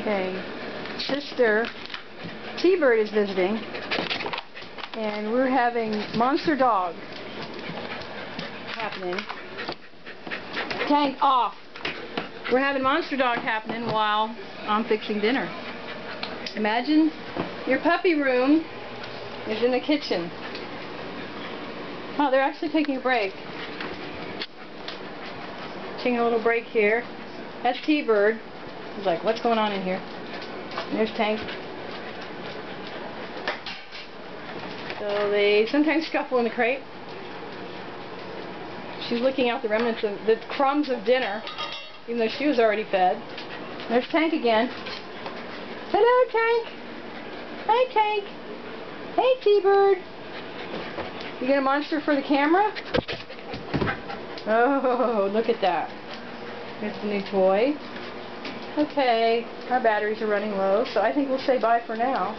Okay, Sister T-Bird is visiting, and we're having Monster Dog happening. Tank off. We're having Monster Dog happening while I'm fixing dinner. Imagine your puppy room is in the kitchen. Oh, they're actually taking a break. Taking a little break here. That's T-Bird. He's like, what's going on in here? And there's Tank. So they sometimes scuffle in the crate. She's licking out the remnants of the crumbs of dinner, even though she was already fed. There's Tank again. Hello, Tank. Hey, Tank. Hey, T-Bird. You get a monster for the camera? Oh, look at that. Here's the new toy. Okay, our batteries are running low, so I think we'll say bye for now.